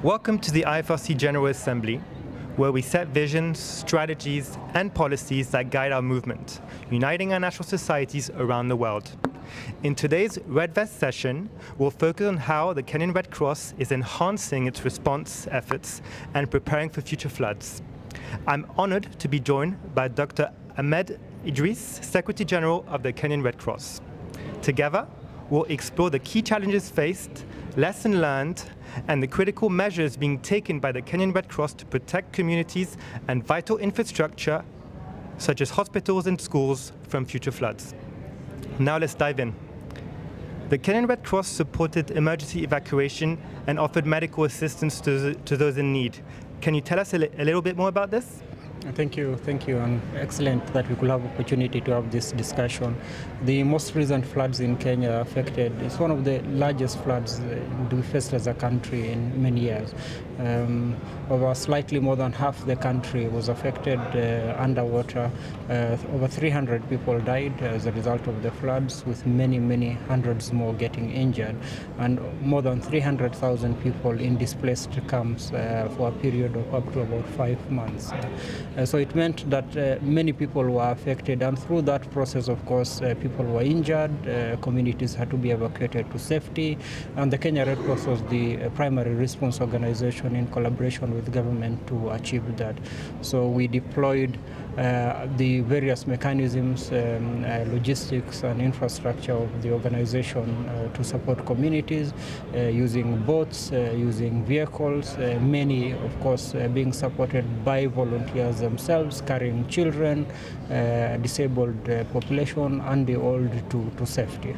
Welcome to the IFRC General Assembly, where we set visions, strategies, and policies that guide our movement, uniting our national societies around the world. In today's Red Vest session, we'll focus on how the Kenyan Red Cross is enhancing its response efforts and preparing for future floods. I'm honored to be joined by Dr. Ahmed Idris, Secretary General of the Kenyan Red Cross. Together, we'll explore the key challenges faced, lessons learned, and the critical measures being taken by the Kenyan Red Cross to protect communities and vital infrastructure, such as hospitals and schools, from future floods. Now let's dive in. The Kenyan Red Cross supported emergency evacuation and offered medical assistance to those in need. Can you tell us a little bit more about this? Thank you, and excellent that we could have opportunity to have this discussion. The most recent floods in Kenya affected, it's one of the largest floods we faced as a country in many years. Over slightly more than half the country was affected underwater. Over 300 people died as a result of the floods, with many hundreds more getting injured, and more than 300,000 people in displaced camps for a period of up to about 5 months. So it meant that many people were affected, and through that process, of course, people were injured, communities had to be evacuated to safety, and the Kenya Red Cross was the primary response organization in collaboration with government to achieve that. So we deployed the various mechanisms, logistics and infrastructure of the organization to support communities, using boats, using vehicles, many, of course, being supported by volunteers themselves, carrying children, disabled population, and the old to safety.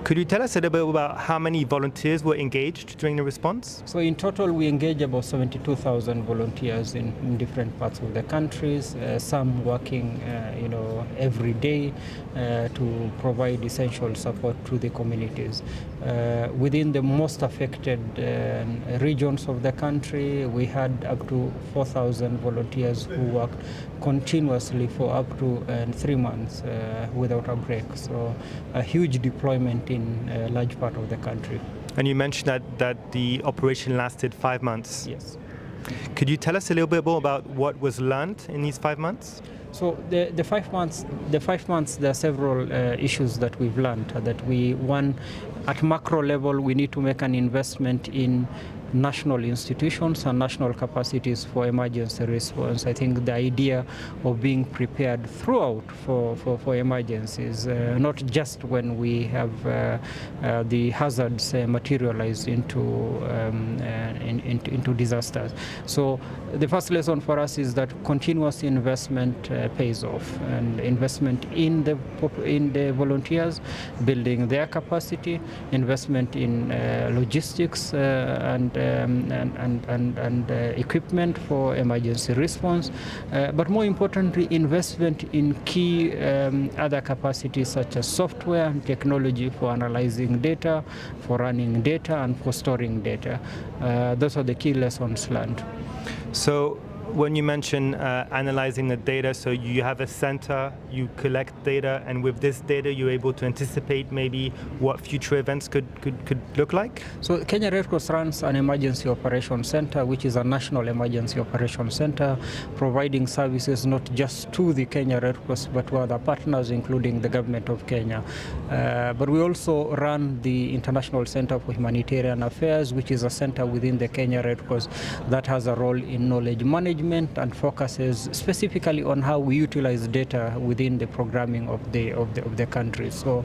Could you tell us a little bit about how many volunteers were engaged during the response? So in total, we engaged about 72,000 volunteers in different parts of the countries, some working every day to provide essential support to the communities. Within the most affected regions of the country, we had up to 4,000 volunteers who worked continuously for up to 3 months without a break. So a huge deployment in a large part of the country. And you mentioned that the operation lasted 5 months. Yes. Could you tell us a little bit more about what was learned in these 5 months? So the 5 months, there are several issues that we've learned. One, at macro level, we need to make an investment in national institutions and national capacities for emergency response. I think the idea of being prepared throughout for emergencies, not just when we have the hazards materialize into disasters. So the first lesson for us is that continuous investment pays off, and investment in the volunteers, building their capacity, investment in logistics and equipment for emergency response, but more importantly, investment in key other capacities such as software and technology for analyzing data, for running data, and for storing data. Those are the key lessons learned. So when you mention analyzing the data, so you have a center, you collect data, and with this data you're able to anticipate maybe what future events could look like? So Kenya Red Cross runs an emergency operations center, which is a national emergency operations center, providing services not just to the Kenya Red Cross but to other partners, including the government of Kenya. But we also run the International Center for Humanitarian Affairs, which is a center within the Kenya Red Cross that has a role in knowledge management and focuses specifically on how we utilize data within the programming of the country. So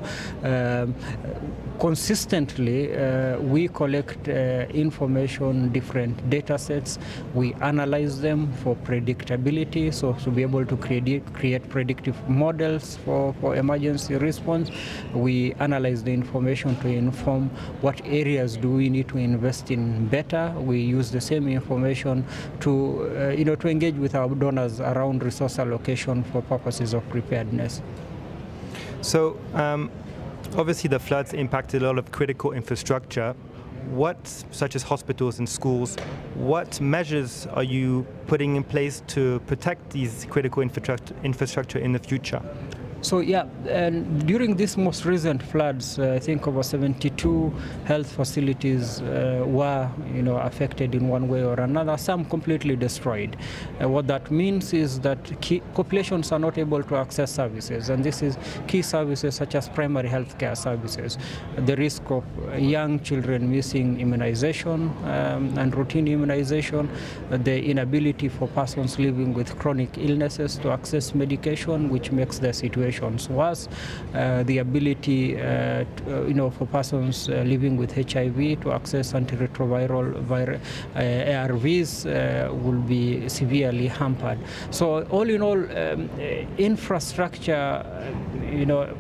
consistently we collect information, different data sets, we analyze them for predictability, so to be able to create predictive models for emergency response. We analyze the information to inform what areas do we need to invest in better. We use the same information to to engage with our donors around resource allocation for purposes of preparedness. So obviously the floods impacted a lot of critical infrastructure. Such as hospitals and schools, what measures are you putting in place to protect these critical infrastructure in the future? So yeah, and during these most recent floods, I think over 72 health facilities were, affected in one way or another. Some completely destroyed. What that means is that populations are not able to access services, and this is key services such as primary health care services. The risk of young children missing immunization and routine immunization, the inability for persons living with chronic illnesses to access medication, which makes their situations worse, the ability for persons living with HIV to access antiretroviral ARVs will be severely hampered. So all in all, infrastructure,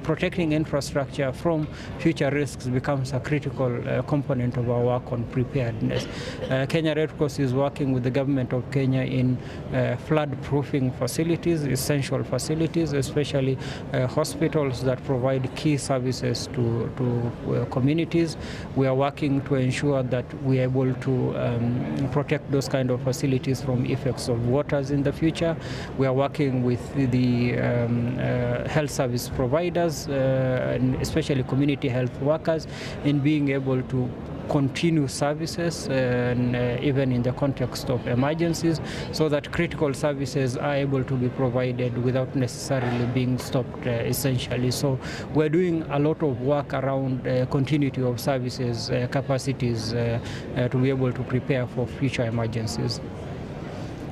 protecting infrastructure from future risks becomes a critical component of our work on preparedness. Kenya Red Cross is working with the government of Kenya in flood-proofing facilities, essential facilities, especially hospitals that provide key services to communities. We are working to ensure that we are able to protect those kind of facilities from effects of waters in the future. We are working with the health service providers, and especially community health workers, in being able to continue services, and even in the context of emergencies, so that critical services are able to be provided without necessarily being stopped essentially. So we're doing a lot of work around continuity of services, capacities to be able to prepare for future emergencies.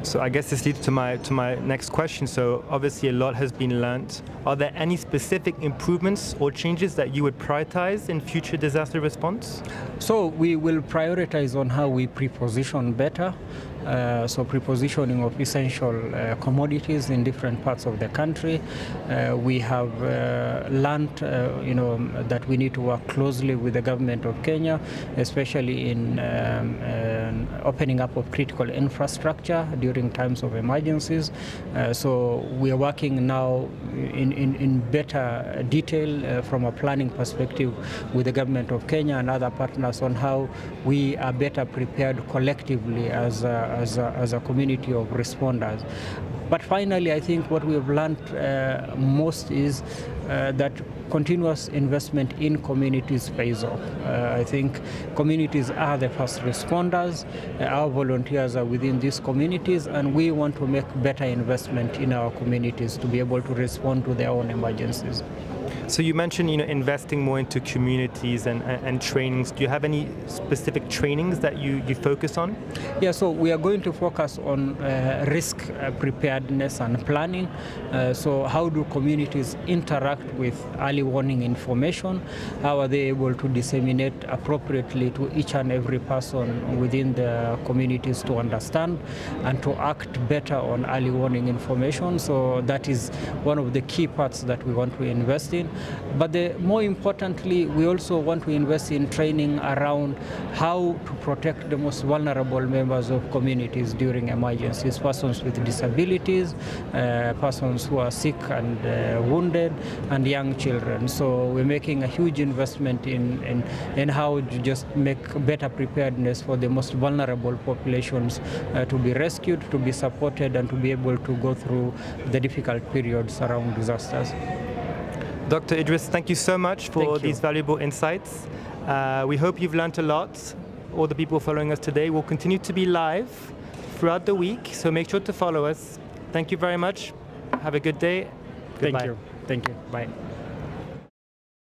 So I guess this leads to my next question. So obviously a lot has been learnt. Are there any specific improvements or changes that you would prioritize in future disaster response? So we will prioritize on how we pre-position better. So pre-positioning of essential commodities in different parts of the country. We have learned, that we need to work closely with the government of Kenya, especially in opening up of critical infrastructure during times of emergencies. So we are working now in better detail from a planning perspective with the government of Kenya and other partners on how we are better prepared collectively as a community of responders. But finally, I think what we have learned most is that continuous investment in communities pays off. I think communities are the first responders. Our volunteers are within these communities, and we want to make better investment in our communities to be able to respond to their own emergencies. So you mentioned, investing more into communities and trainings. Do you have any specific trainings that you focus on? Yeah, so we are going to focus on risk preparedness and planning. So how do communities interact with early warning information? How are they able to disseminate appropriately to each and every person within the communities to understand and to act better on early warning information? So that is one of the key parts that we want to invest in. But more importantly, we also want to invest in training around how to protect the most vulnerable members of communities during emergencies, persons with disabilities, persons who are sick and wounded, and young children. So we're making a huge investment in how to just make better preparedness for the most vulnerable populations to be rescued, to be supported, and to be able to go through the difficult periods around disasters. Dr. Idris, thank you so much for these valuable insights. We hope you've learned a lot. All the people following us today will continue to be live throughout the week, so make sure to follow us. Thank you very much. Have a good day. Goodbye. Thank you. Bye.